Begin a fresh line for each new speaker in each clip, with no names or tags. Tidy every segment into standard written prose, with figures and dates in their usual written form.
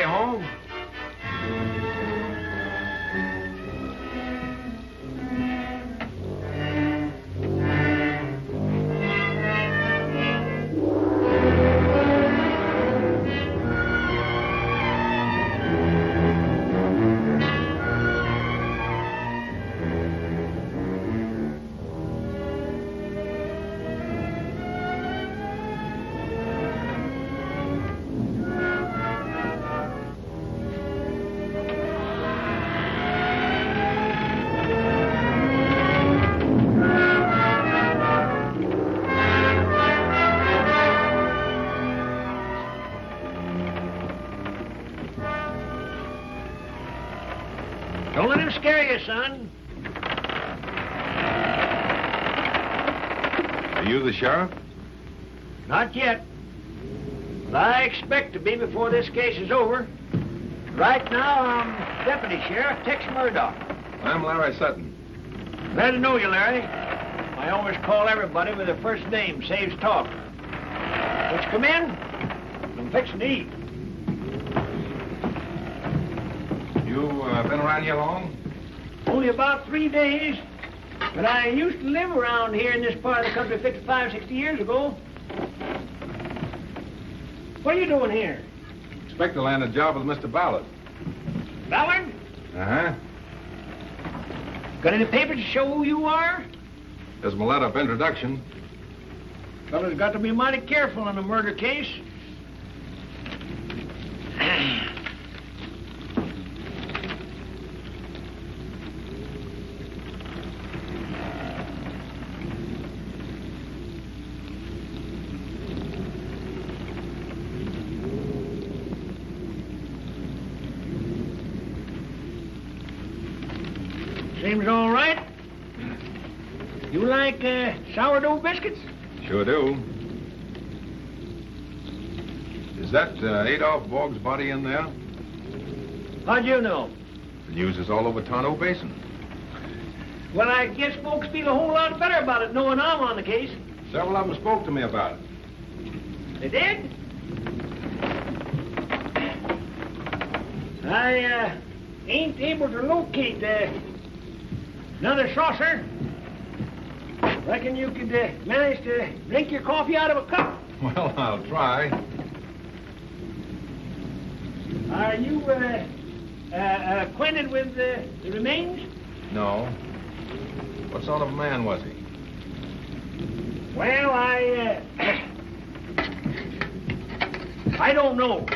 home?
Don't let him scare you, son.
Are you the sheriff?
Not yet. But I expect to be before this case is over. Right now, I'm Deputy Sheriff Tex Murdock.
I'm Larry Sutton.
Glad to know you, Larry. I always call everybody with their first name. Saves talk. Let's come in. I'm fixing to eat.
You been around here long?
Only about 3 days. But I used to live around here in this part of the country 55, 60 years ago. What are you doing here?
Expect to land a job with Mr. Ballard.
Ballard?
Uh-huh.
Got any papers to show who you are?
There's my letter of introduction.
Fella's got to be mighty careful in a murder case. Seems all right. You like sourdough biscuits?
Sure do. Is that Adolph Borg's body in there?
How'd you know?
The news is all over Tonto Basin.
Well, I guess folks feel a whole lot better about it knowing I'm on the case.
Several of them spoke to me about it.
They did? I ain't able to locate another saucer. Reckon you could manage to drink your coffee out of a cup.
Well, I'll try.
Are you acquainted with the remains?
No. What sort of a man was he?
Well, I don't know.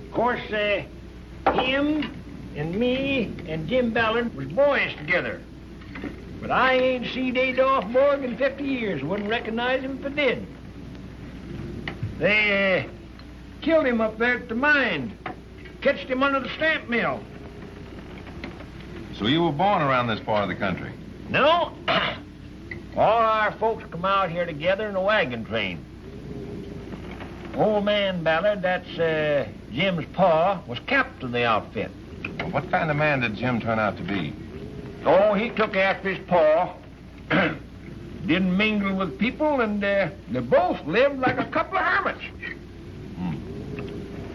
Of course, him and me and Jim Ballard was boys together. But I ain't seen Adolph Borg in 50 years. Wouldn't recognize him if I did. They killed him up there at the mine. Catched him under the stamp mill.
So you were born around this part of the country?
No. All our folks come out here together in a wagon train. Old man Ballard, that's Jim's pa, was captain of the outfit.
Well, what kind of man did Jim turn out to be?
Oh, he took after his pa. Didn't mingle with people, and they both lived like a couple of hermits.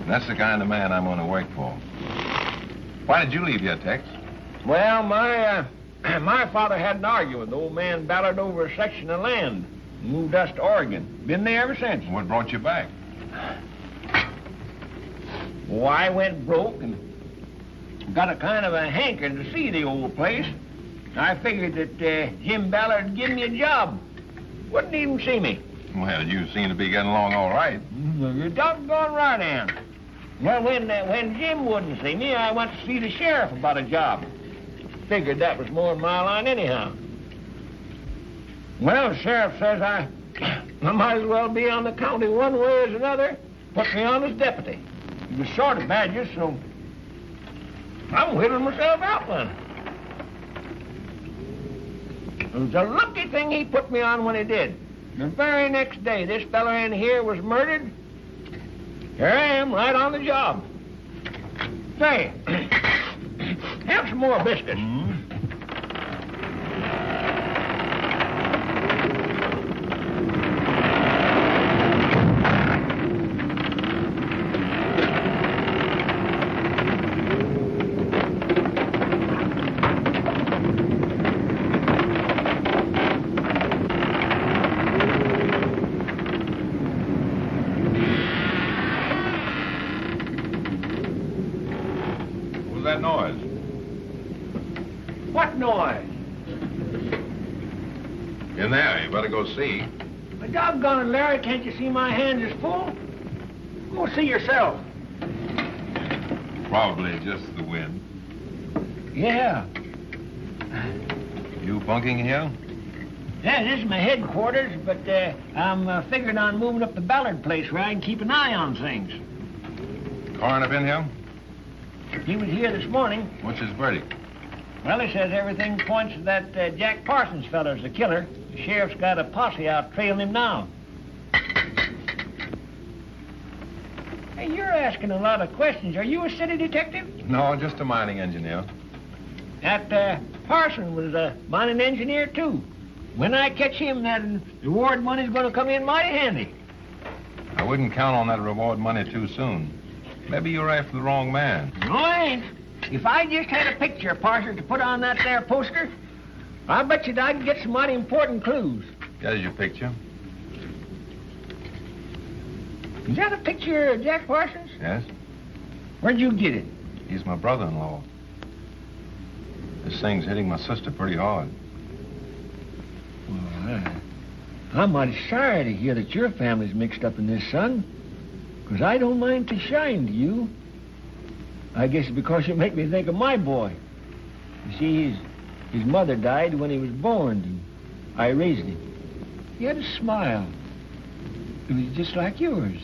That's the kind of man I'm going to work for. Why did you leave here, Tex?
Well, my father had an argument with old man Ballard over a section of land. Moved us to Oregon. Been there ever since.
What brought you back?
Well, I went broke and got a kind of a hankering to see the old place. I figured that Jim Ballard would give me a job. Wouldn't even see me.
Well, you seem to be getting along all right.
You're doggone right, Ann. Well, when Jim wouldn't see me, I went to see the sheriff about a job. Figured that was more in my line anyhow. Well, the sheriff says I might as well be on the county one way as another. Put me on as deputy. He was short of badges, so I'm whittling myself out then. It was a lucky thing he put me on when he did. The very next day, this fella in here was murdered. Here I am, right on the job. Say, have some more biscuits.
that noise?
What noise?
In there. You better go see.
But doggone it, Larry, can't you see my hands is full? Go see yourself.
Probably just the wind.
Yeah.
You bunking here?
Yeah, this is my headquarters, but I'm figuring on moving up to Ballard place where I can keep an eye on things.
Coroner been here?
He was here this morning.
What's his verdict?
Well, he says everything points to that Jack Parsons feller's the killer. The sheriff's got a posse out trailing him now. Hey, you're asking a lot of questions. Are you a city detective?
No, just a mining engineer.
That Parsons was a mining engineer, too. When I catch him, that reward money's going to come in mighty handy.
I wouldn't count on that reward money too soon. Maybe you're after the wrong man.
No, I ain't. If I just had a picture of Parsons to put on that there poster, I bet you I could get some mighty important clues.
There's your picture.
Is that a picture of Jack Parsons?
Yes?
Where'd you get it?
He's my brother-in-law. This thing's hitting my sister pretty hard.
Well, I'm mighty sorry to hear that your family's mixed up in this, son. Because I don't mind to shine to you. I guess it's because you make me think of my boy. You see, his mother died when he was born, and I raised him. He had a smile. It was just like yours.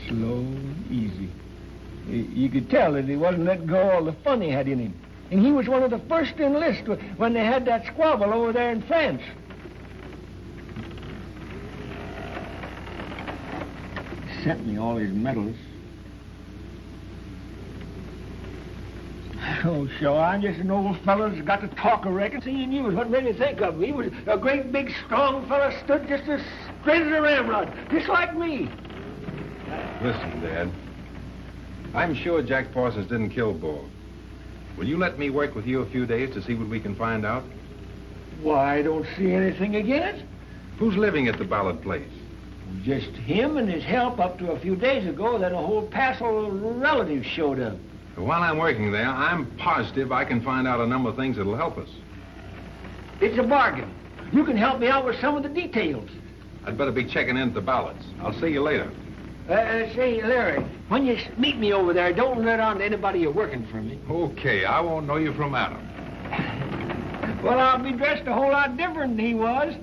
Slow and easy. You could tell that he wasn't letting go all the fun he had in him. And he was one of the first to enlist when they had that squabble over there in France. He sent me all his medals. Oh, sure, I'm just an old fellow that's got to talk, I reckon. Seeing you is what made me think of him. He was a great, big, strong fellow, stood just as straight as a ramrod, just like me.
Listen, Dad. I'm sure Jack Parsons didn't kill Borg. Will you let me work with you a few days to see what we can find out?
Why, I don't see anything against it.
Who's living at the Ballard place?
Just him and his help up to a few days ago. Then a whole passel of relatives showed up.
While I'm working there, I'm positive I can find out a number of things that'll help us.
It's a bargain. You can help me out with some of the details.
I'd better be checking in at the Ballards. I'll see you later.
Say, Larry, when you meet me over there, don't let on to anybody you're working for me.
Okay, I won't know you from Adam.
Well, I'll be dressed a whole lot different than he was.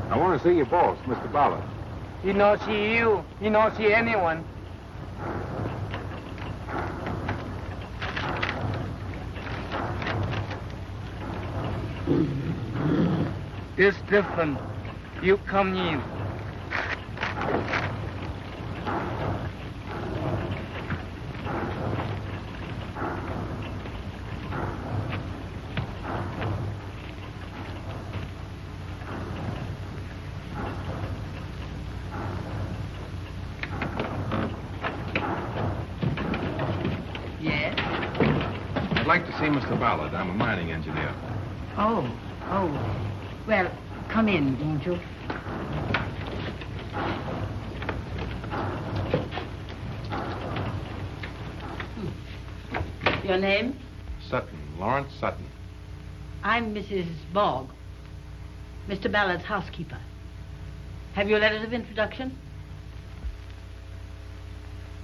I want to see your boss, Mr. Ballard.
He not see you. He not see anyone. It's different. You come in.
see Mr. Ballard. I'm a mining engineer.
Oh. Well, come in, won't you? Your name?
Sutton, Lawrence Sutton.
I'm Mrs. Borg, Mr. Ballard's housekeeper. Have you letters of introduction?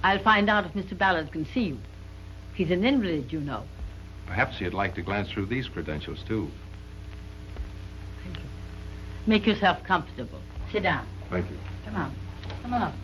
I'll find out if Mr. Ballard can see you. He's an invalid, you know.
Perhaps you'd like to glance through these credentials, too.
Thank you. Make yourself comfortable. Sit down.
Thank you.
Come on. Come on up.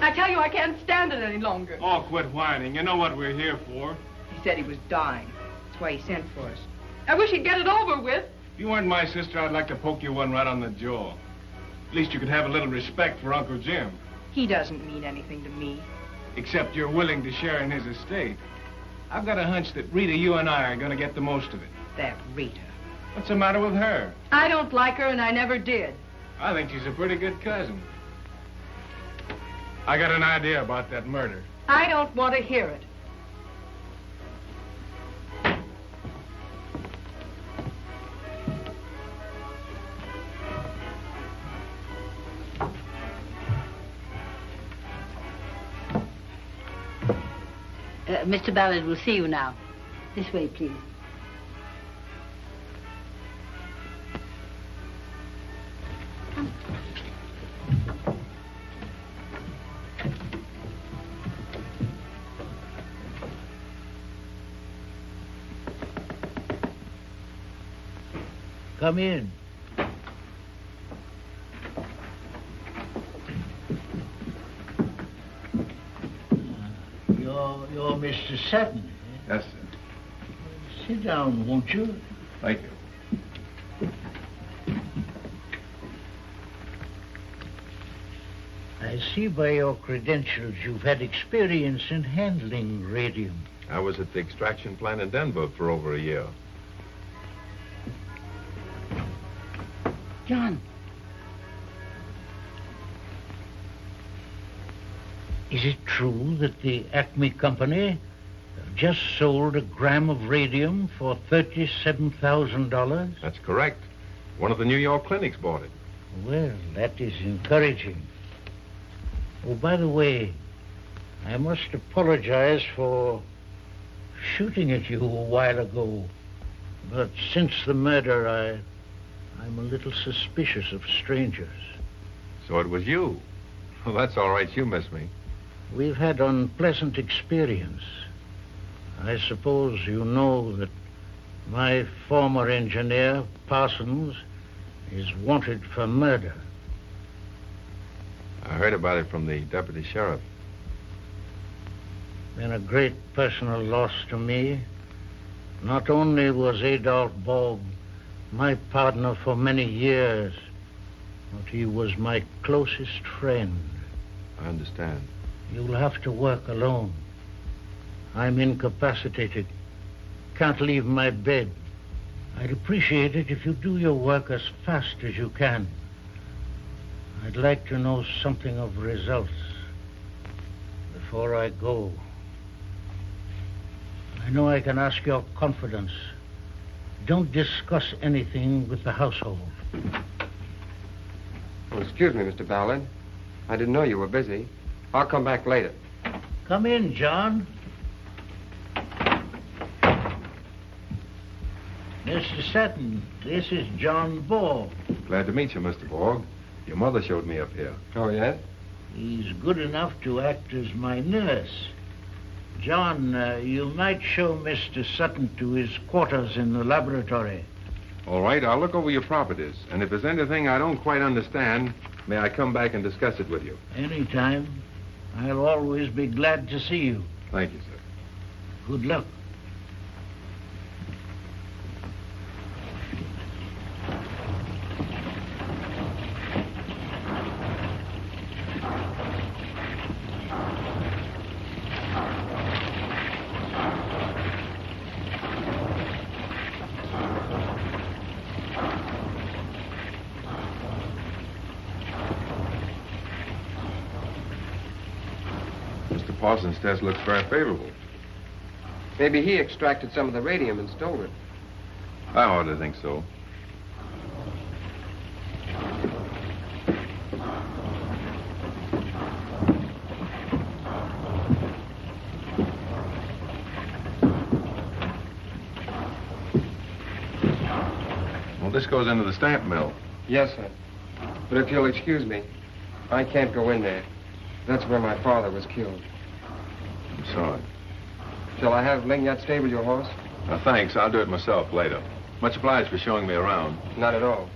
I tell you, I can't stand it any longer.
Oh, quit whining. You know what we're here for.
He said he was dying. That's why he sent for us. I wish he'd get it over with.
If you weren't my sister, I'd like to poke you one right on the jaw. At least you could have a little respect for Uncle Jim.
He doesn't mean anything to me.
Except you're willing to share in his estate. I've got a hunch that Rita, you and I are going to get the most of it.
That Rita.
What's the matter with her?
I don't like her, and I never did.
I think she's a pretty good cousin. I got an idea about that murder.
I don't want to hear it.
Mr. Ballard will see you now. This way, please.
Come in. You're Mr. Sutton. Eh?
Yes, sir.
Sit down, won't you?
Thank you.
I see by your credentials you've had experience in handling radium.
I was at the extraction plant in Denver for over a year.
John.
Is it true that the Acme Company have just sold a gram of radium for $37,000?
That's correct. One of the New York clinics bought it.
Well, that is encouraging. Oh, by the way, I must apologize for shooting at you a while ago. But since the murder, I'm a little suspicious of strangers.
So it was you. Well, that's all right. You miss me.
We've had unpleasant experience. I suppose you know that my former engineer, Parsons, is wanted for murder.
I heard about it from the deputy sheriff.
Been a great personal loss to me. Not only was Adolph Borg my partner for many years, but he was my closest friend.
I understand.
You'll have to work alone. I'm incapacitated. Can't leave my bed. I'd appreciate it if you do your work as fast as you can. I'd like to know something of results before I go. I know I can ask your confidence. Don't discuss anything with the household.
Oh, excuse me, Mr. Ballard. I didn't know you were busy. I'll come back later.
Come in, John. Mr. Sutton, this is John Borg.
Glad to meet you, Mr. Borg. Your mother showed me up here.
Oh, yes?
He's good enough to act as my nurse. John, you might show Mr. Sutton to his quarters in the laboratory.
All right, I'll look over your properties. And if there's anything I don't quite understand, may I come back and discuss it with you?
Anytime. I'll always be glad to see you.
Thank you, sir.
Good luck.
Mr. Parsons' test looks very favorable.
Maybe he extracted some of the radium and stole it.
I ought to think so. Well, this goes into the stamp mill.
Yes, sir. But if you'll excuse me, I can't go in there. That's where my father was killed.
I'm sorry.
Shall I have Lingyat stable your horse?
Thanks. I'll do it myself later. Much obliged for showing me around.
Not at all.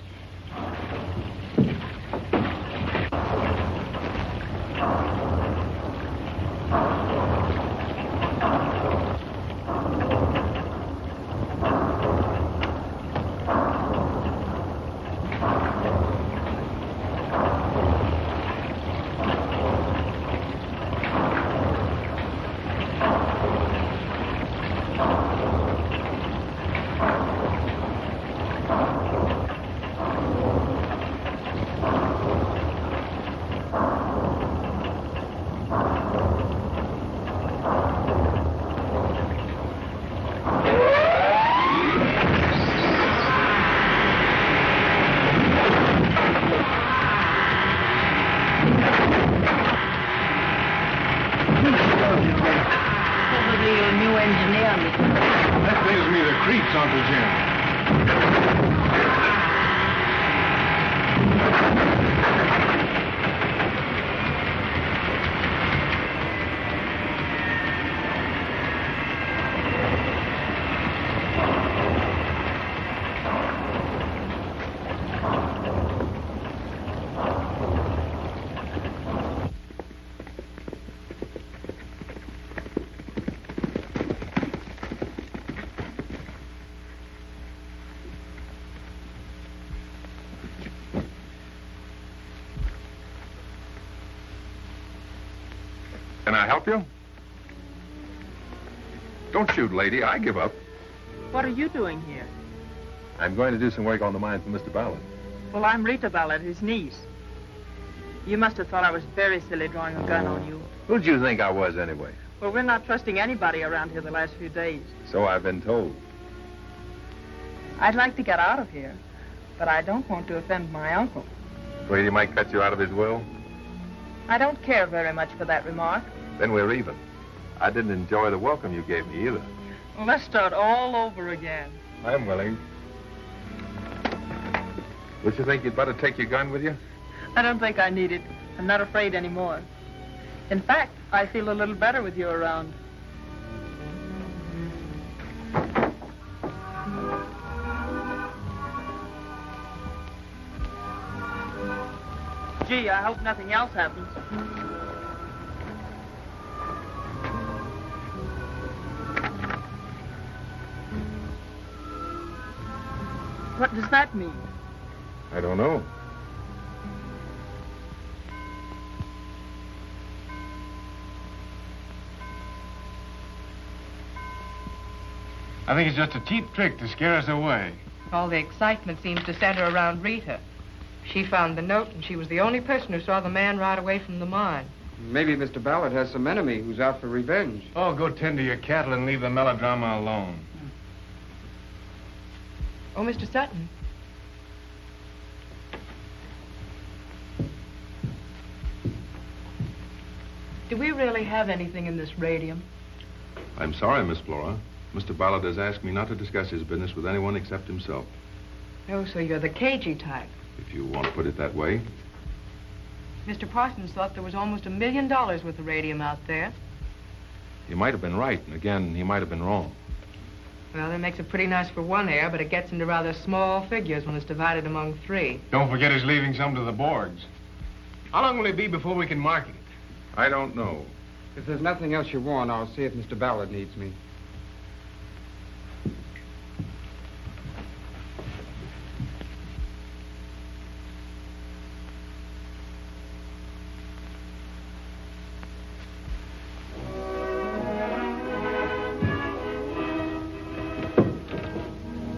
Can I help you? Don't shoot, lady. I give up.
What are you doing here?
I'm going to do some work on the mine for Mr. Ballard.
Well, I'm Rita Ballard, his niece. You must have thought I was very silly drawing a gun on you.
Who'd you think I was, anyway?
Well, we're not trusting anybody around here the last few days.
So I've been told.
I'd like to get out of here, but I don't want to offend my uncle.
Afraid he might cut you out of his will?
I don't care very much for that remark.
Then we're even. I didn't enjoy the welcome you gave me either.
Well, let's start all over again.
I'm willing. Don't you think you'd better take your gun with you?
I don't think I need it. I'm not afraid anymore. In fact, I feel a little better with you around. Gee, I hope nothing else happens. What does that mean?
I don't know.
I think it's just a cheap trick to scare us away.
All the excitement seems to center around Rita. She found the note, and she was the only person who saw the man ride away from the mine.
Maybe Mr. Ballard has some enemy who's out for revenge.
Oh, go tend to your cattle and leave the melodrama alone.
Oh, Mr. Sutton. Do we really have anything in this radium?
I'm sorry, Miss Flora. Mr. Ballard has asked me not to discuss his business with anyone except himself.
Oh, so you're the cagey type.
If you want to put it that way.
Mr. Parsons thought there was almost $1 million worth of radium out there.
He might have been right, and again, he might have been wrong.
Well, that makes it pretty nice for one heir, but it gets into rather small figures when it's divided among three.
Don't forget he's leaving some to the Borgs. How long will it be before we can market it?
I don't know.
If there's nothing else you want, I'll see if Mr. Ballard needs me.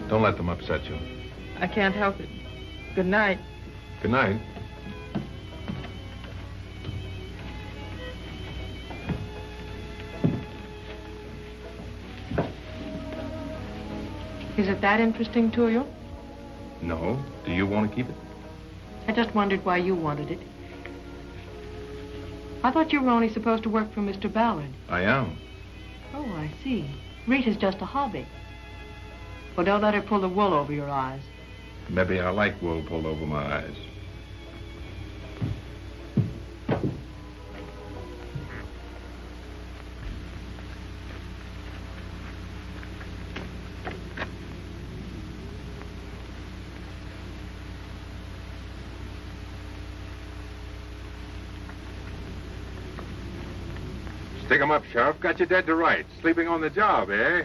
Don't let them upset you.
I can't help it. Good night.
Good night.
Is it that interesting to you?
No. Do you want to keep it?
I just wondered why you wanted it. I thought you were only supposed to work for Mr. Ballard.
I am.
Oh, I see. Rita's just a hobby. Well, don't let her pull the wool over your eyes.
Maybe I like wool pulled over my eyes. Stick 'em up, Sheriff. Got you dead to rights. Sleeping on the job, eh?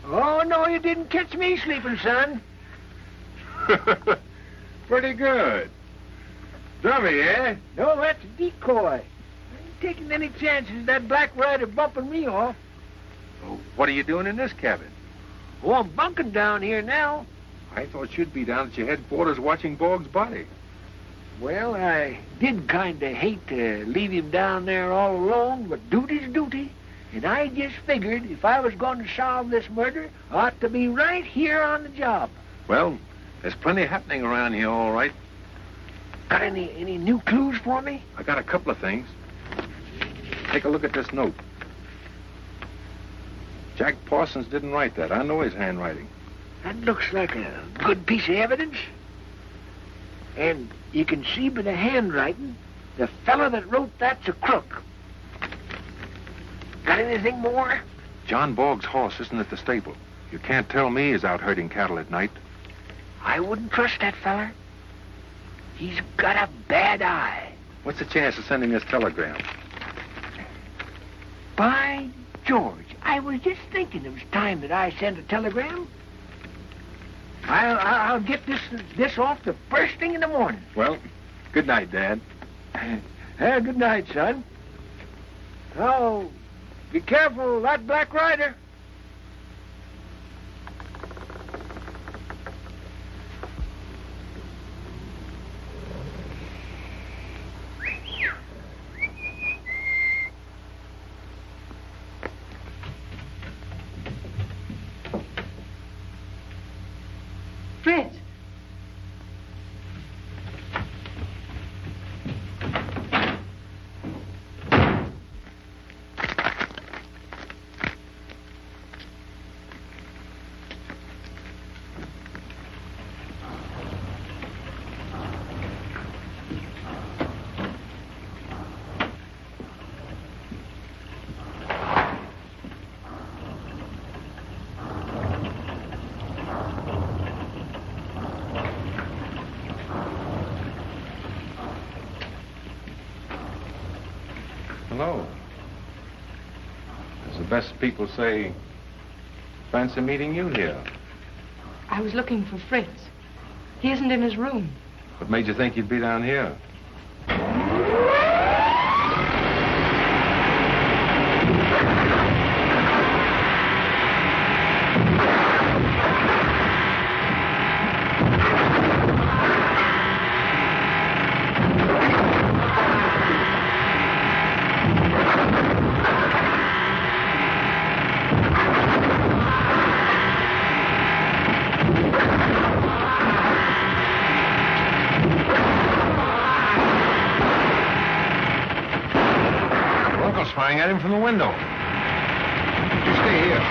Oh, no, you didn't catch me sleeping, son.
Pretty good. Dummy, eh?
No, that's a decoy. I ain't taking any chances of that black rider bumping me off.
Oh, what are you doing in this cabin?
Oh, I'm bunking down here now.
I thought you'd be down at your headquarters watching Borg's body.
Well, I did kind of hate to leave him down there all alone, but duty's duty. And I just figured if I was going to solve this murder, I ought to be right here on the job.
Well, there's plenty happening around here, all right.
Got any new clues for me?
I got a couple of things. Take a look at this note. Jack Parsons didn't write that. I know his handwriting.
That looks like a good piece of evidence. And you can see by the handwriting, the fellow that wrote that's a crook. Got anything more?
John Borg's horse isn't at the stable. You can't tell me he's out herding cattle at night.
I wouldn't trust that fella. He's got a bad eye.
What's the chance of sending this telegram?
By George, I was just thinking it was time that I sent a telegram. I'll get this off the first thing in the morning.
Well, good night, Dad.
Good night, son. Oh, be careful of that black rider.
Fritz.
Hello. As the best people say, fancy meeting you here.
I was looking for Fritz. He isn't in his room.
What made you think you'd be down here? Firing at him from the window. You stay here.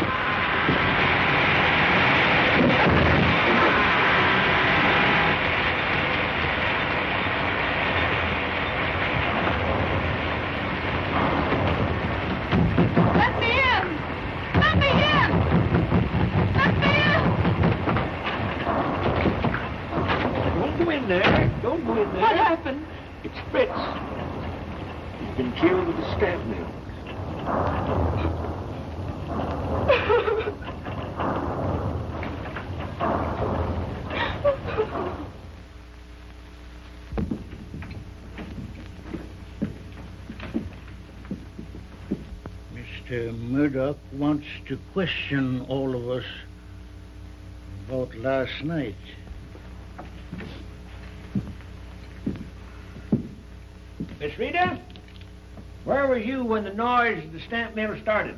Let me in! Let me in! Let me in!
Don't go in there. Don't go in there.
What happened?
It's Fritz. He's been killed with a stab nail.
Mr. Murdock wants to question all of us about last night.
Miss Rita, where was you when the noise of the stamp mill started?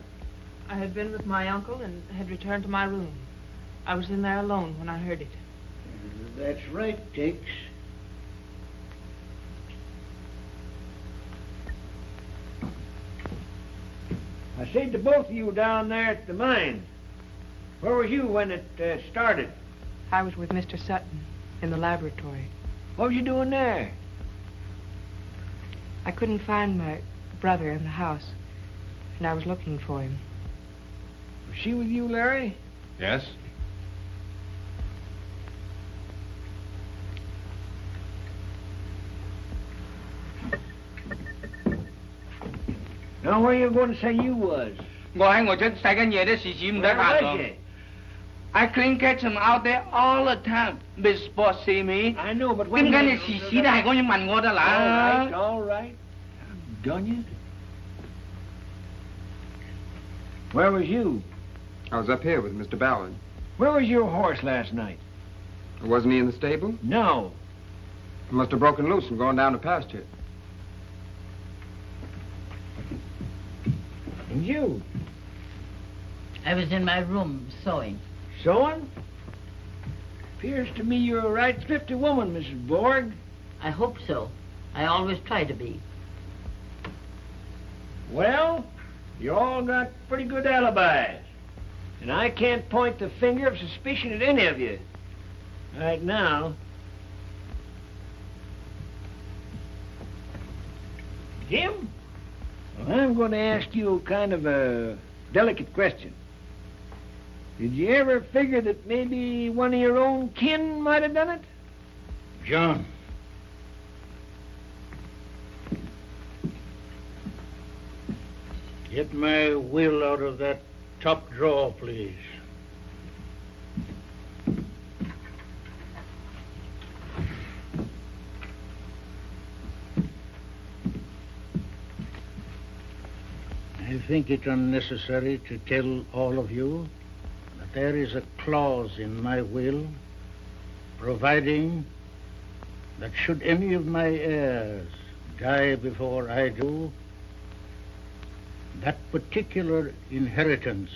I had been with my uncle and had returned to my room. I was in there alone when I heard it.
That's right, Tex.
I said to both of you down there at the mine, where was you when it started?
I was with Mr. Sutton in the laboratory.
What was you doing there?
I couldn't find my brother in the house, and I was looking for him.
Was she with you, Larry?
Yes?
Now, where you going to say you was?
我喺我出洗緊嘢啲時時唔得
Where
閒
was
講。
you?
I couldn't catch him out there all the time. Miss Boss see me.
I know, but when
點解你時時都係咁樣問我得
All
啦
right, all right. Done you? Where was you?
I was up here with Mr. Ballard.
Where was your horse last night?
Wasn't he in the stable?
No.
He must have broken loose and gone down to pasture.
And you?
I was in my room sewing.
Sewing? Appears to me you're a right thrifty woman, Mrs. Borg.
I hope so. I always try to be.
Well, you all got pretty good alibis. And I can't point the finger of suspicion at any of you. Right now. Jim? Well, I'm going to ask you kind of a delicate question. Did you ever figure that maybe one of your own kin might have done it?
John. Get my will out of that top drawer, please. I think it unnecessary to tell all of you that there is a clause in my will providing that should any of my heirs die before I do, that particular inheritance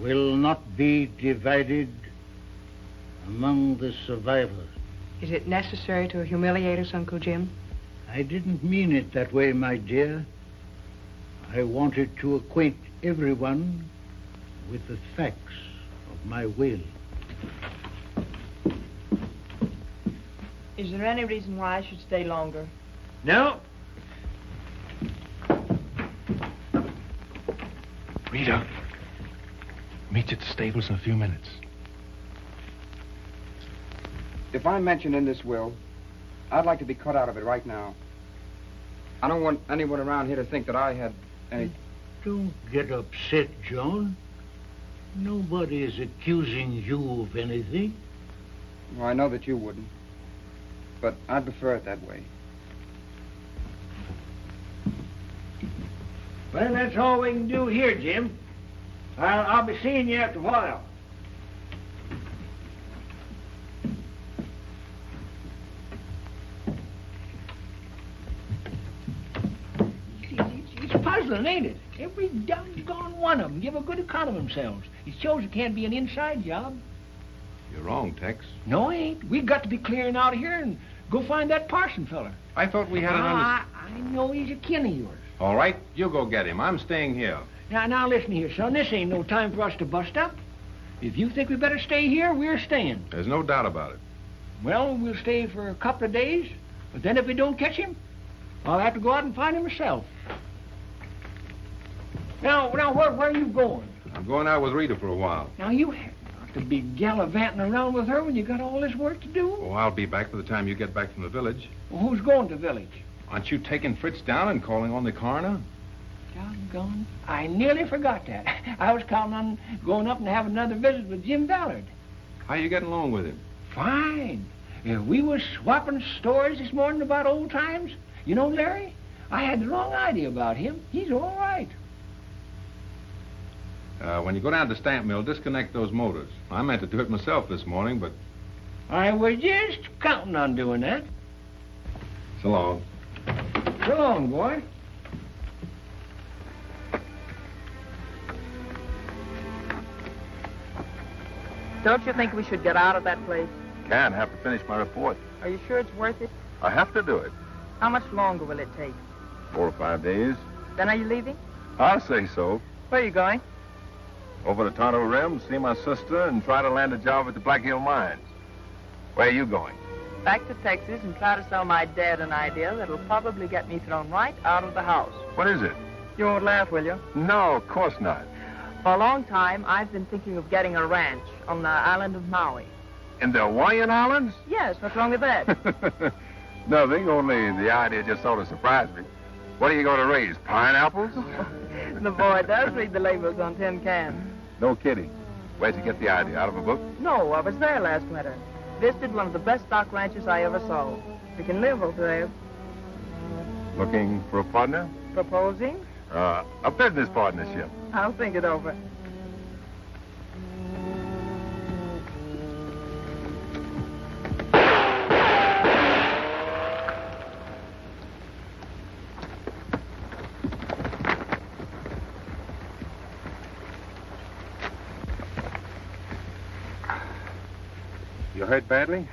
will not be divided among the survivors.
Is it necessary to humiliate us, Uncle Jim?
I didn't mean it that way, my dear. I wanted to acquaint everyone with the facts of my will.
Is there any reason why I should stay longer?
No.
Rita, meet you at the stables in a few minutes.
If I'm mentioned in this will, I'd like to be cut out of it right now. I don't want anyone around here to think that I had any...
Don't get upset, John. Nobody is accusing you of anything.
Well, I know that you wouldn't. But I'd prefer it that way.
Well, that's all we can do here, Jim. I'll be seeing you after a while. It's puzzling, ain't it? Every doggone one of them give a good account of themselves. It shows it can't be an inside job.
You're wrong, Tex.
No, it ain't. We've got to be clearing out of here and go find that Parson feller.
I thought we had an
I know he's a kin of yours.
All right, you go get him. I'm staying here.
Now, listen here, son. This ain't no time for us to bust up. If you think we better stay here, we're staying.
There's no doubt about it.
Well, we'll stay for a couple of days, but then if we don't catch him, I'll have to go out and find him myself. Now, where are you going?
I'm going out with Rita for a while.
Now, you have not to be gallivanting around with her when you got all this work to do.
Oh, I'll be back by the time you get back from the village.
Well, who's going to the village?
Aren't you taking Fritz down and calling on the coroner?
Doggone. I nearly forgot that. I was counting on going up and having another visit with Jim Ballard.
How you getting along with him?
Fine. We was swapping stories this morning about old times. You know, Larry, I had the wrong idea about him. He's all right.
When you go down to the stamp mill, disconnect those motors. I meant to do it myself this morning, but...
I was just counting on doing that.
So long.
So long, boy.
Don't you think we should get out of that place?
Can't. Have to finish my report.
Are you sure it's worth it?
I have to do it.
How much longer will it take?
4 or 5 days.
Then are you leaving?
I'll say so.
Where are you going?
Over to Tonto Rim, see my sister, and try to land a job at the Black Hill Mines. Where are you going?
Back to Texas and try to sell my dad an idea that'll probably get me thrown right out of the house.
What is it?
You won't laugh, will you?
No, of course not.
For a long time, I've been thinking of getting a ranch on the island of Maui.
In the Hawaiian Islands?
Yes, what's wrong with that?
Nothing, only the idea just sort of surprised me. What are you going to raise, pineapples?
The boy does read the labels on tin cans.
No kidding. Where'd you get the idea? Out of a book?
No, I was there last winter. Visited one of the best stock ranches I ever saw. We can live over there.
Looking for a partner?
Proposing?
A business partnership.
I'll think it over.
You hurt badly?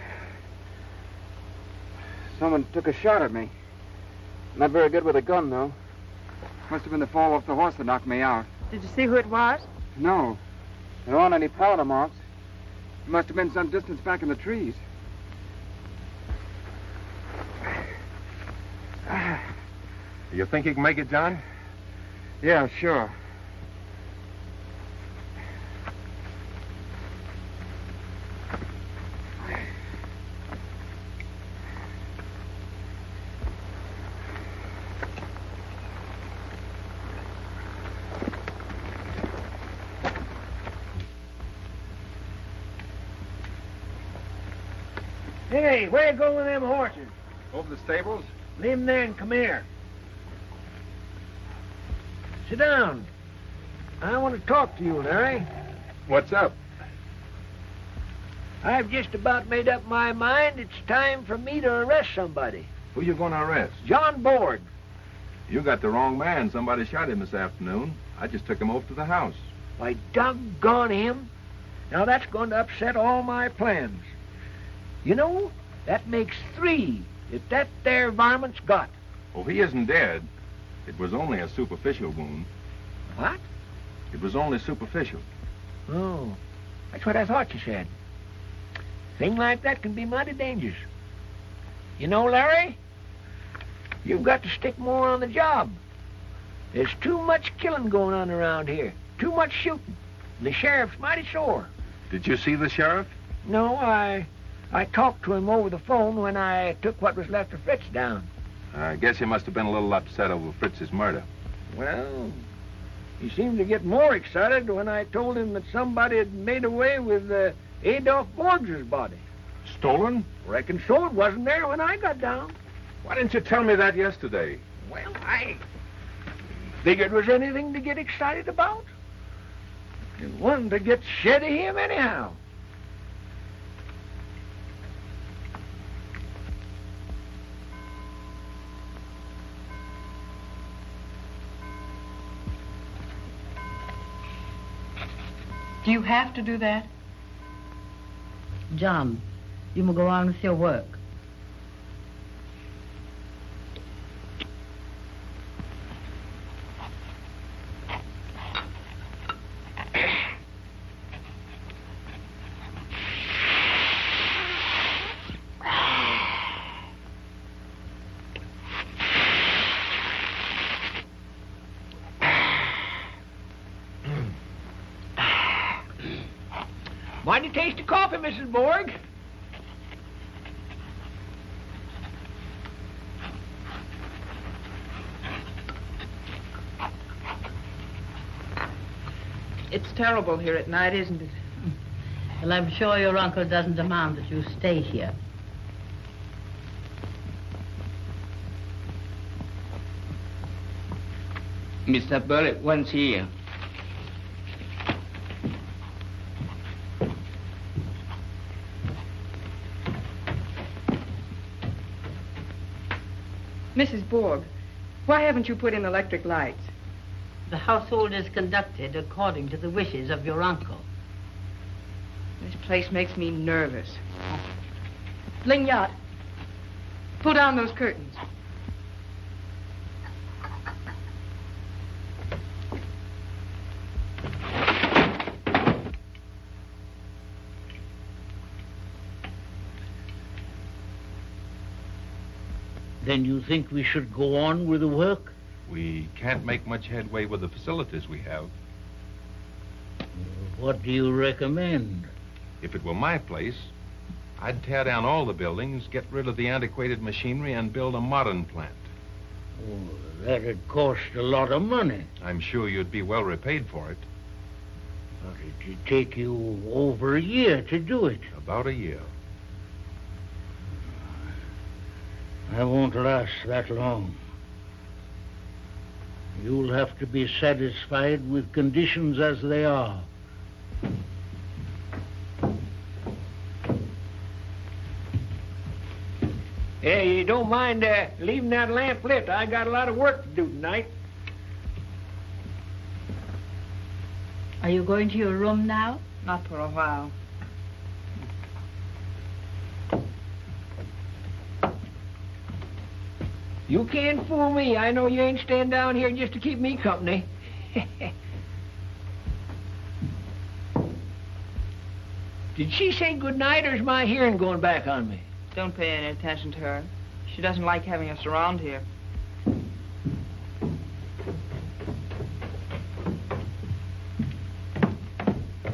Someone took a shot at me. Not very good with a gun, though. Must have been the fall off the horse that knocked me out.
Did you see who it was?
No. There aren't any powder marks. It must have been some distance back in the trees.
You think you can make it, John?
Yeah, sure.
Hey, where you going with them horses?
Over the stables?
Leave them there and come here. Sit down. I want to talk to you, Larry.
What's up?
I've just about made up my mind it's time for me to arrest somebody.
Who you going to arrest?
John Borg.
You got the wrong man. Somebody shot him this afternoon. I just took him over to the house.
Why, doggone him. Now, that's going to upset all my plans. You know, that makes 3 that there varmint's got.
Oh, he isn't dead. It was only a superficial wound.
What?
It was only superficial.
Oh, that's what I thought you said. Thing like that can be mighty dangerous. You know, Larry, you've got to stick more on the job. There's too much killing going on around here. Too much shooting. And the sheriff's mighty sore.
Did you see the sheriff?
No, I talked to him over the phone when I took what was left of Fritz down.
I guess he must have been a little upset over Fritz's murder.
Well, he seemed to get more excited when I told him that somebody had made away with Adolf Borg's body.
Stolen?
Reckon so. It wasn't there when I got down.
Why didn't you tell me that yesterday?
Well, I figured it was anything to get excited about. And one to get shed of him anyhow.
Do you have to do that?
John, you may go on with your work.
Mighty tasty coffee, Mrs. Borg.
It's terrible here at night, isn't it?
Well, I'm sure your uncle doesn't demand that you stay here.
Mr. Ballard wants here.
Mrs. Borg, Why haven't you put in electric lights?
The household is conducted according to the wishes of your uncle.
This place makes me nervous. Ling Yacht, pull down those curtains.
Then you think we should go on with the work?
We can't make much headway with the facilities we have.
What do you recommend?
If it were my place, I'd tear down all the buildings, get rid of the antiquated machinery, and build a modern plant.
Oh, that'd cost a lot of money.
I'm sure you'd be well repaid for it.
But it'd take you over a year to do it.
About a year.
I won't last that long. You'll have to be satisfied with conditions as they are.
Hey, you don't mind leaving that lamp lit? I got a lot of work to do tonight.
Are you going to your room now?
Not for a while.
You can't fool me. I know you ain't staying down here just to keep me company. Did she say good night, or is my hearing going back on me?
Don't pay any attention to her. She doesn't like having us around here.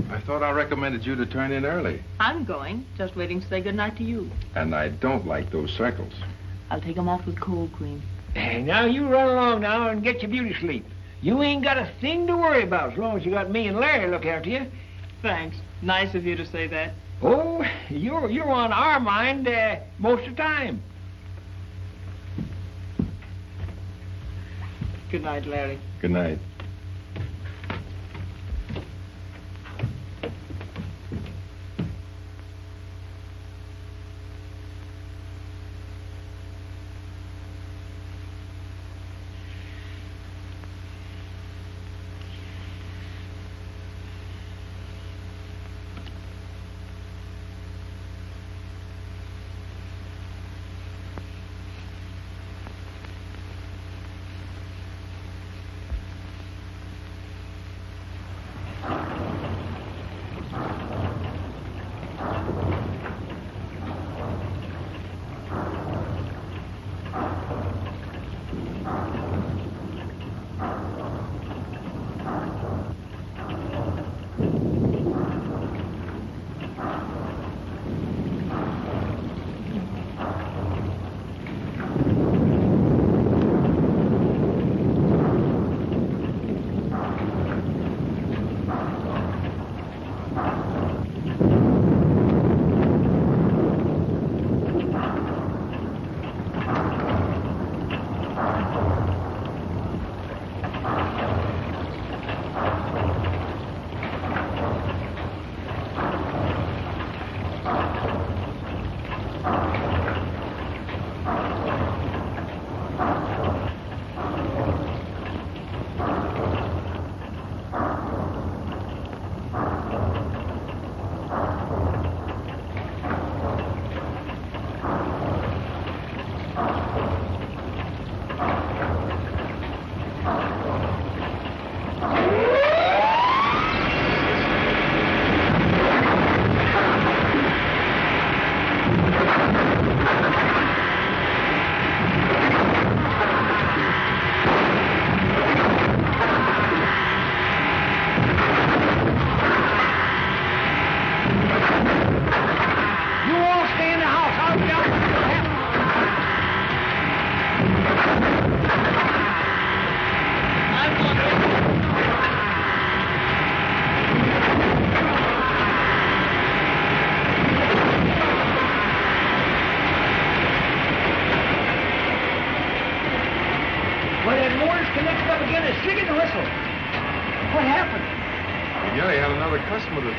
I thought I recommended you to turn in early.
I'm going. Just waiting to say good night to you.
And I don't like those circles.
I'll take 'em off with cold cream.
Hey, now you run along now and get your beauty sleep. You ain't got a thing to worry about as long as you got me and Larry to look after you.
Thanks. Nice of you to say that.
Oh, you're on our mind most of the time.
Good night, Larry.
Good night.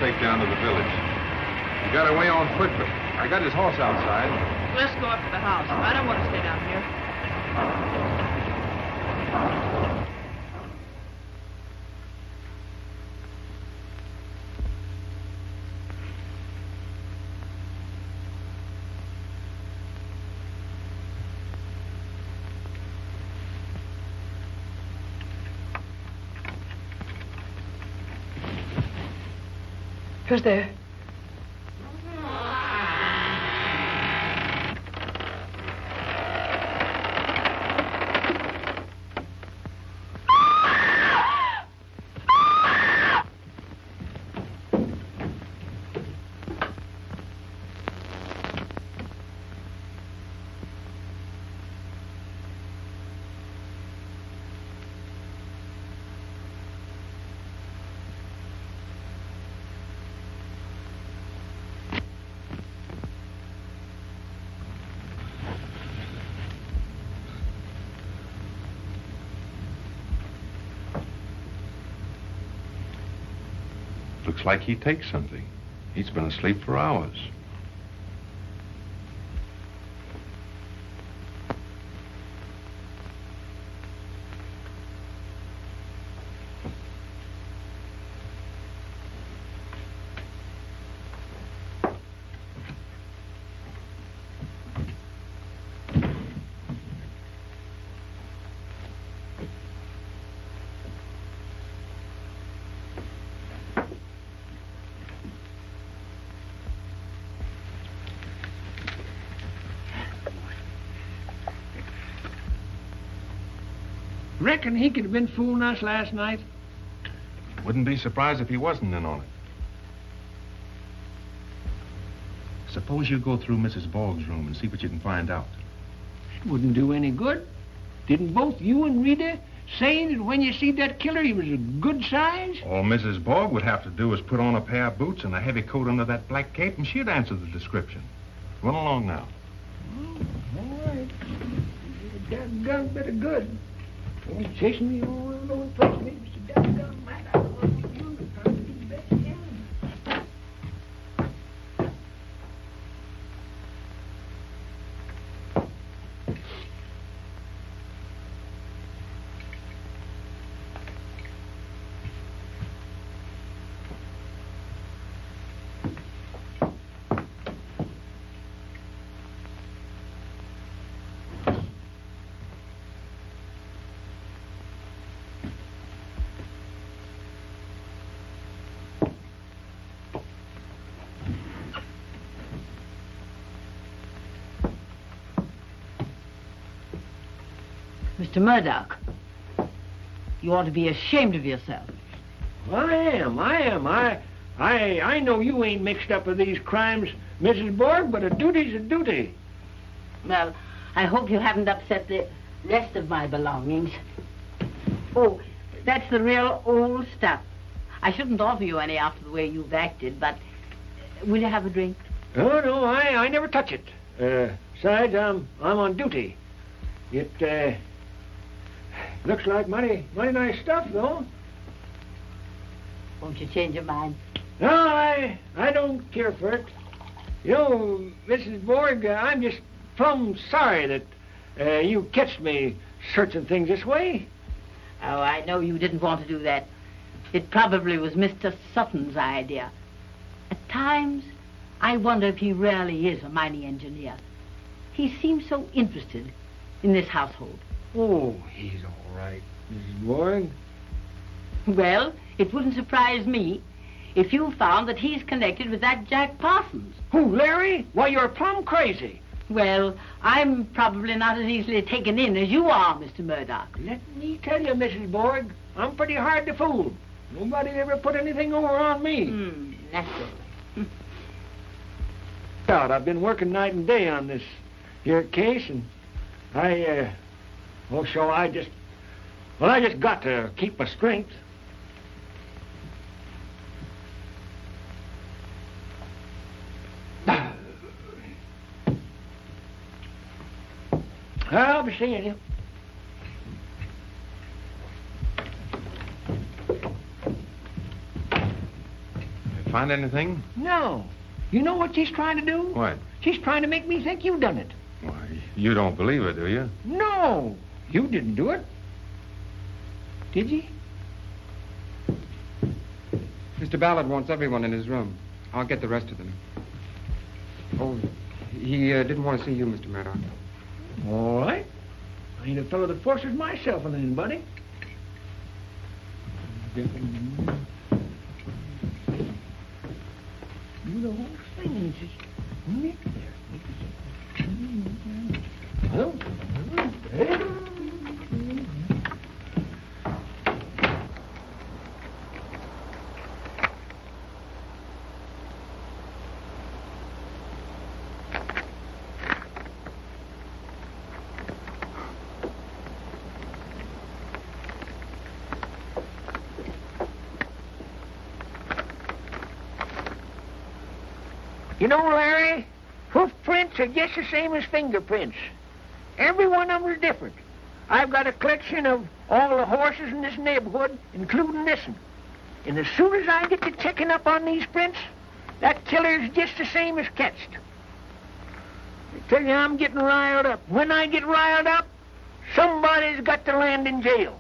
Take down to the village. He got away on foot, but I got his horse outside.
Let's go up to the house. I don't want to stay down here.
Who's there?
Looks like he takes something. He's been asleep for hours.
Reckon he could have been fooling us last night?
Wouldn't be surprised if he wasn't in on it. Suppose you go through Mrs. Borg's room and see what you can find out.
It wouldn't do any good. Didn't both you and Rita say that when you see that killer, he was a good size?
All Mrs. Borg would have to do is put on a pair of boots and a heavy coat under that black cape, and she'd answer the description. Run along now.
Oh, all right. You're a daggone bit of good. Don't chase me all around the place, me, Mr. Daggone Mad. I don't want you to try to do the best you can.
Mr. Murdock, you ought to be ashamed of yourself.
I am. I know you ain't mixed up with these crimes, Mrs. Borg, but a duty's a duty.
Well, I hope you haven't upset the rest of my belongings. Oh, that's the real old stuff. I shouldn't offer you any after the way you've acted, but will you have a drink?
Oh, no, I never touch it. Besides, I'm on duty. It, looks like mighty nice stuff, though.
Won't you change your mind?
No, I don't care for it. You know, Mrs. Borg, I'm just plumb sorry that you catched me searching things this way.
Oh, I know you didn't want to do that. It probably was Mr. Sutton's idea. At times, I wonder if he really is a mining engineer. He seems so interested in this household.
Oh, he's all right, Mrs. Borg.
Well, it wouldn't surprise me if you found that he's connected with that Jack Parsons.
Who, Larry? Why, you're plumb crazy.
Well, I'm probably not as easily taken in as you are, Mr. Murdock.
Let me tell you, Mrs. Borg, I'm pretty hard to fool. Nobody ever put anything over on me.
Naturally.
I've been working night and day on this here case, and I just got to keep my strength. I'll be seeing you.
Find anything?
No. You know what she's trying to do?
What?
She's trying to make me think you done it.
Why, you don't believe it, do you?
No. You didn't do it.
Did you?
Mr. Ballard wants everyone in his room. I'll get the rest of them. Oh, he didn't want to see you, Mr. Murdock.
All right. I ain't a fellow that forces myself on anybody. Do the whole thing. It's just Nick there. Well, you know, Larry, hoof prints are just the same as fingerprints. Every one of them is different. I've got a collection of all the horses in this neighborhood, including this one. And as soon as I get to checking up on these prints, that killer's just the same as catched. I tell you, I'm getting riled up. When I get riled up, somebody's got to land in jail.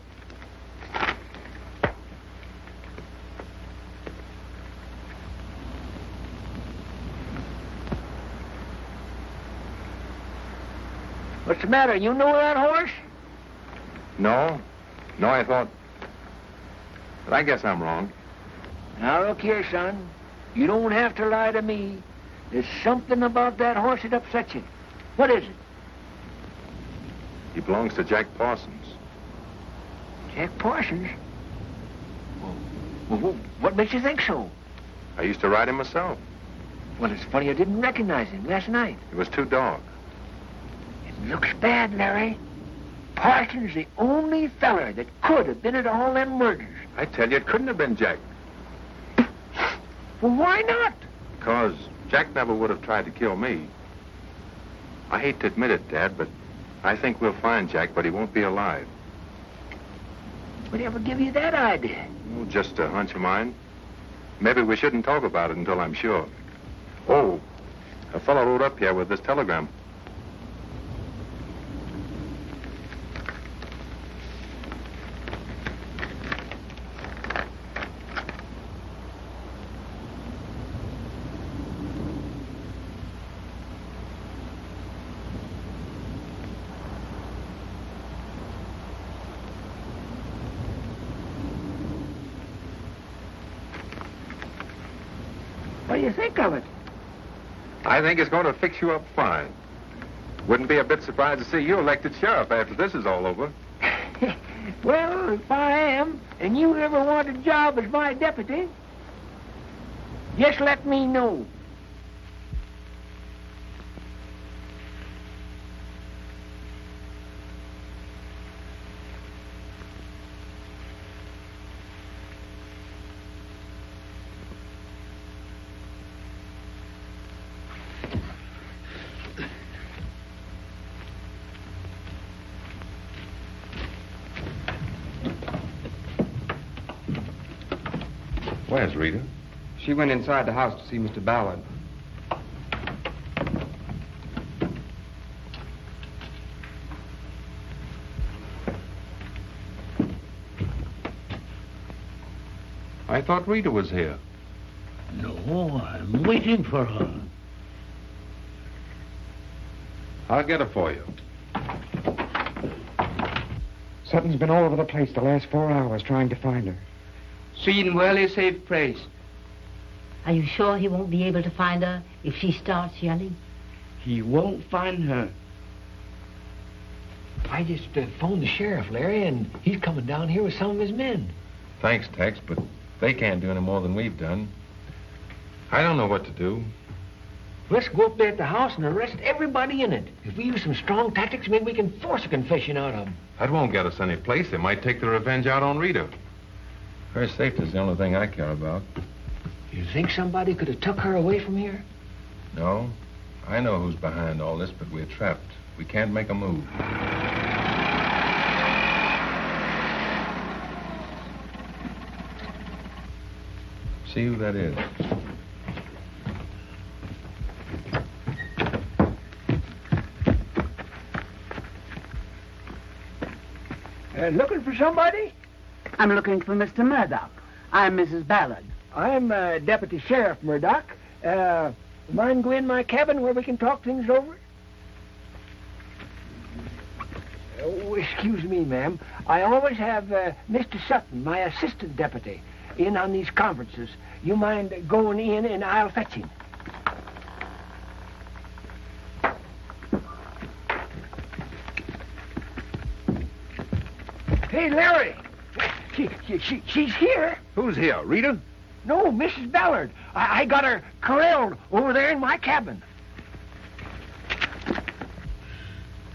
What's the matter? You know that horse?
No, I thought... But I guess I'm wrong.
Now, look here, son. You don't have to lie to me. There's something about that horse that upsets you. What is it?
He belongs to Jack Parsons.
Jack Parsons? Well, what makes you think so?
I used to ride him myself.
Well, it's funny I didn't recognize him last night.
It was too dark.
It looks bad, Larry. Parsons the only feller that could have been at all them murders.
I tell you, it couldn't have been Jack.
Well, why not?
Because Jack never would have tried to kill me. I hate to admit it, Dad, but I think we'll find Jack, but he won't be alive.
Whatever give you that idea?
Oh, just a hunch of mine. Maybe we shouldn't talk about it until I'm sure. Oh, a fellow rode up here with this telegram.
What do you think of it?
I think it's going to fix you up fine. Wouldn't be a bit surprised to see you elected sheriff after this is all over.
Well, if I am, and you ever want a job as my deputy, just let me know.
Where's Rita?
She went inside the house to see Mr. Ballard.
I thought Rita was here.
No, I'm waiting for her.
I'll get her for you.
Sutton's been all over the place the last 4 hours trying to find her.
She in very safe place.
Are you sure he won't be able to find her if she starts yelling?
He won't find her.
I just phoned the sheriff, Larry, and he's coming down here with some of his men.
Thanks, Tex, but they can't do any more than we've done. I don't know what to do.
Let's go up there at the house and arrest everybody in it. If we use some strong tactics, maybe we can force a confession out of them.
That won't get us any place. They might take their revenge out on Rita. Her safety is the only thing I care about.
You think somebody could have took her away from here?
No. I know who's behind all this, but we're trapped. We can't make a move. See who that is.
Looking for somebody?
I'm looking for Mr. Murdock. I'm Mrs. Ballard.
I'm Deputy Sheriff Murdock. Mind go in my cabin where we can talk things over? Oh, excuse me, ma'am. I always have Mr. Sutton, my assistant deputy, in on these conferences. You mind going in and I'll fetch him? Hey, Larry. She's here.
Who's here, Rita?
No, Mrs. Ballard. I got her corralled over there in my cabin.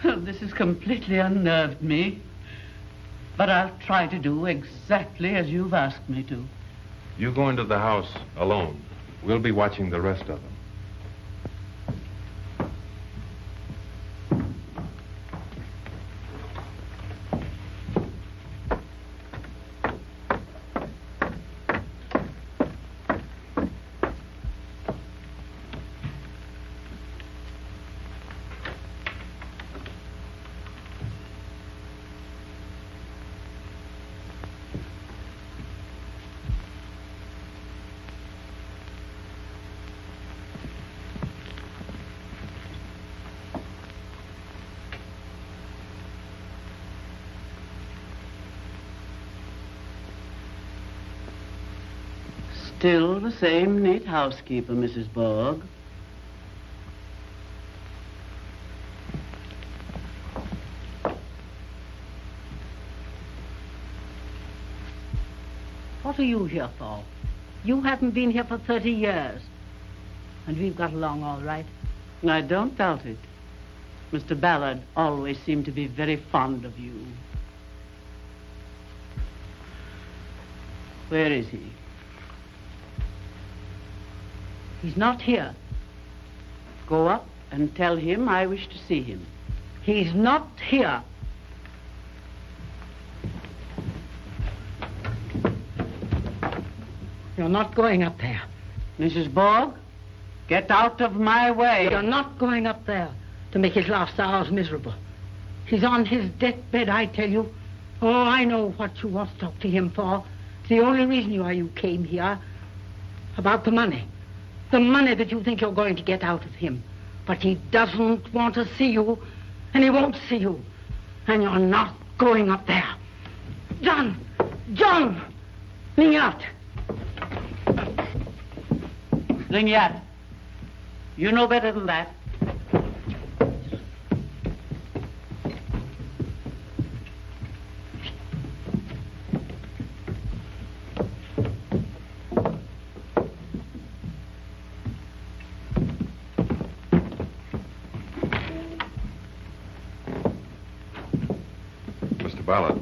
This has completely unnerved me. But I'll try to do exactly as you've asked me to.
You go into the house alone. We'll be watching the rest of them.
Still the same neat housekeeper, Mrs. Borg. What are you here for? You haven't been here for 30 years. And we've got along all right. I don't doubt it. Mr. Ballard always seemed to be very fond of you. Where is he? He's not here. Go up and tell him I wish to see him. He's not here. You're not going up there. Mrs. Borg, get out of my way. You're not going up there to make his last hours miserable. He's on his deathbed, I tell you. Oh, I know what you want to talk to him for. It's the only reason why you came here. About the money. The money that you think you're going to get out of him. But he doesn't want to see you, and he won't see you. And you're not going up there. John! John! Lingard! Lingard, you know better than that.
Ballard.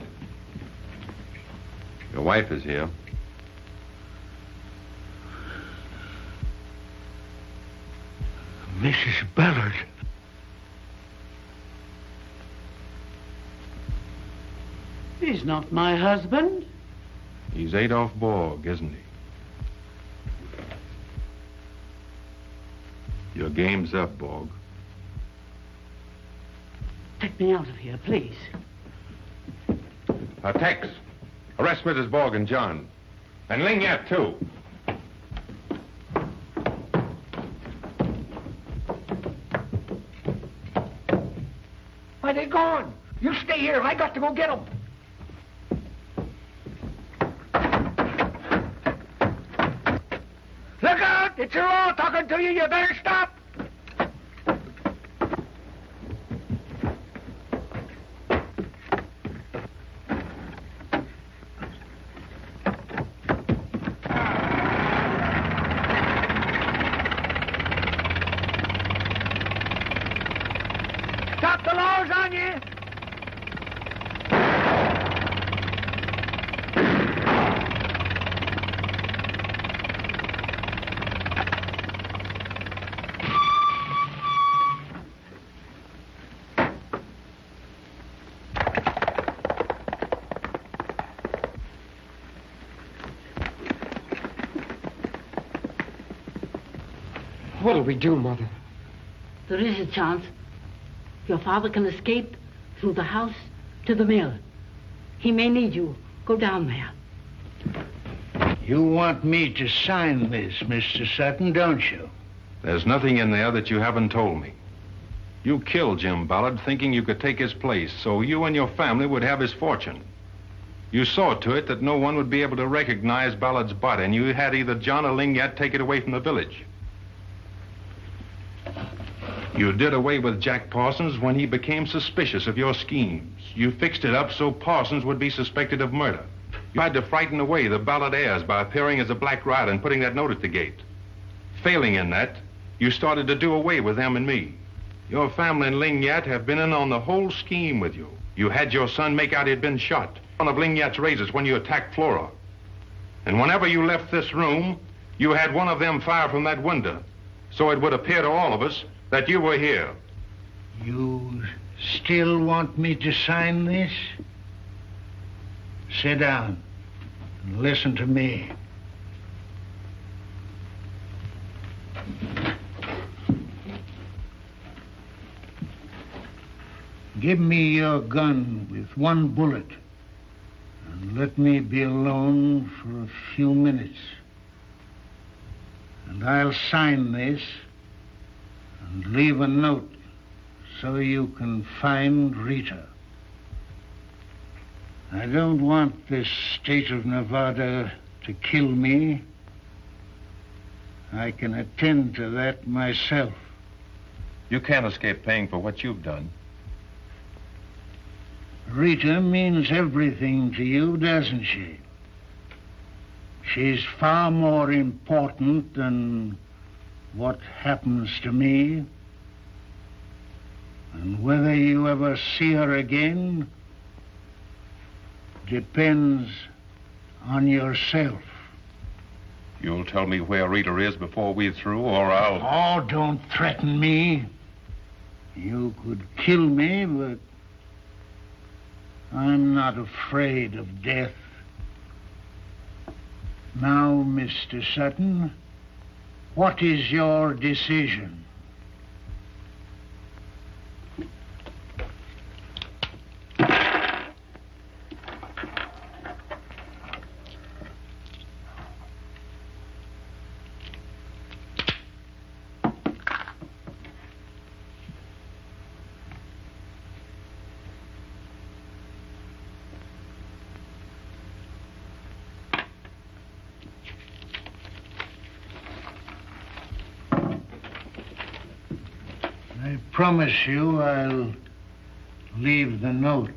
Your wife is here.
Mrs. Ballard.
He's not my husband.
He's Adolph Borg, isn't he? Your game's up, Borg.
Take me out of here, please.
Tex, arrest Mrs. Borg and John. And Lingard, too.
Why, they're gone. You stay here. I got to go get them. Look out! It's your law talking to you. You better stop.
What'll we do, Mother?
There is a chance. Your father can escape through the house to the mill. He may need you Go down there.
You want me to sign this, Mr. Sutton, don't you?
There's nothing in there that you haven't told me. You killed Jim Ballard thinking you could take his place so you and your family would have his fortune. You saw to it that no one would be able to recognize Ballard's body, and you had either John or Lingyat take it away from the village. You did away with Jack Parsons when he became suspicious of your schemes. You fixed it up so Parsons would be suspected of murder. You had to frighten away the Ballard heirs by appearing as a Black Rider and putting that note at the gate. Failing in that, you started to do away with them and me. Your family and Lingyat have been in on the whole scheme with you. You had your son make out he'd been shot. One of Lingyat's razors when you attacked Flora. And whenever you left this room, you had one of them fire from that window, so it would appear to all of us that you were here.
You still want me to sign this? Sit down and listen to me. Give me your gun with one bullet and let me be alone for a few minutes. And I'll sign this and leave a note so you can find Rita. I don't want this state of Nevada to kill me. I can attend to that myself.
You can't escape paying for what you've done.
Rita means everything to you, doesn't she? She's far more important than what happens to me. And whether you ever see her again depends on yourself.
You'll tell me where Rita is before we're through, or I'll...
Oh, don't threaten me. You could kill me, but I'm not afraid of death. Now, Mr. Sutton, what is your decision? I promise you I'll leave the note.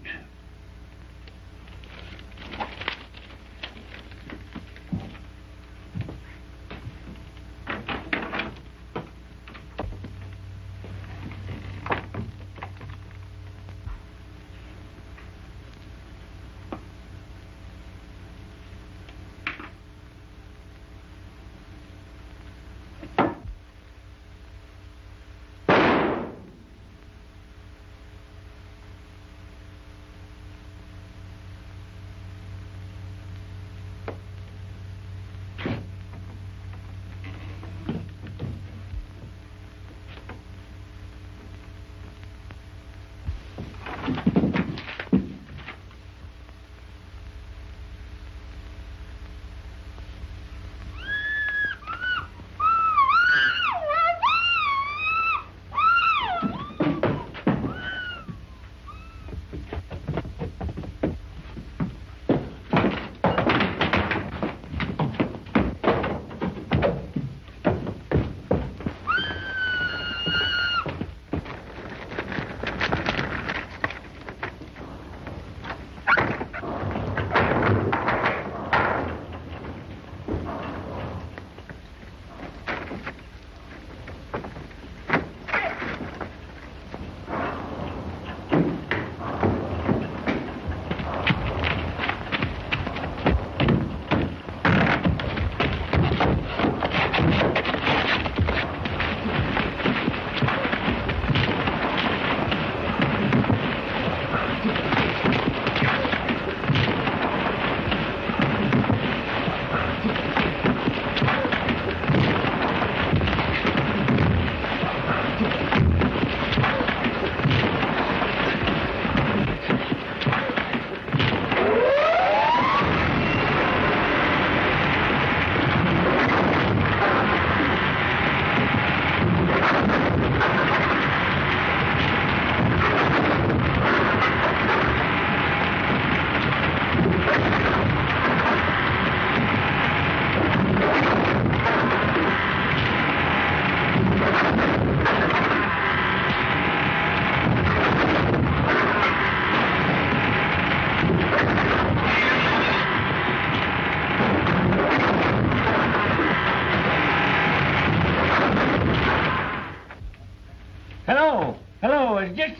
is this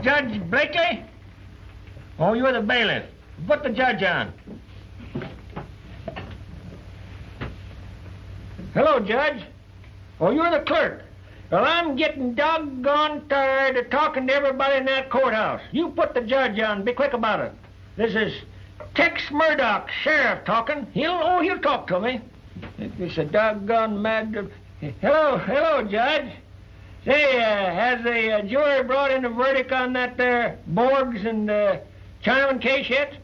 Judge Blakely? Oh, you're the bailiff. Put the judge on. Hello, Judge. Oh, you're the clerk. Well, I'm getting doggone tired of talking to everybody in that courthouse. You put the judge on. Be quick about it. This is Tex Murdock, sheriff, talking. He'll talk to me. It's a doggone mad... Hello, Judge. Say, has the jury brought in a verdict on that there Borgs and Chinaman case yet?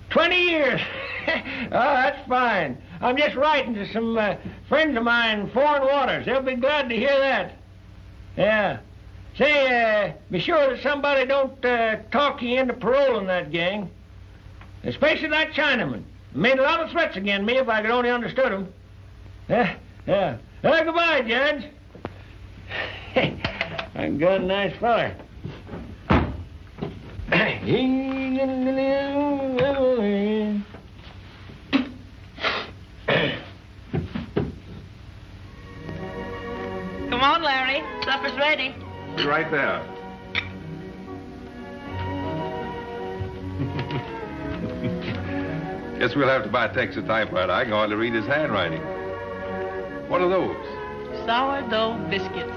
20 years. Oh, that's fine. I'm just writing to some friends of mine in foreign waters. They'll be glad to hear that. Yeah. Say, be sure that somebody don't talk you into parole in that gang. Especially that Chinaman. Made a lot of threats against me if I could only understood him. Yeah. Well, goodbye, Judge. I'm a nice feller.
Come on, Larry. Supper's ready.
Be right there. Guess we'll have to buy Tex a typewriter. I can hardly read his handwriting. What are those?
Sourdough biscuits.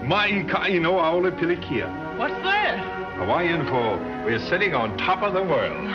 Maikaino aole pilikia.
What's that?
Hawaiian for we're sitting on top of the world.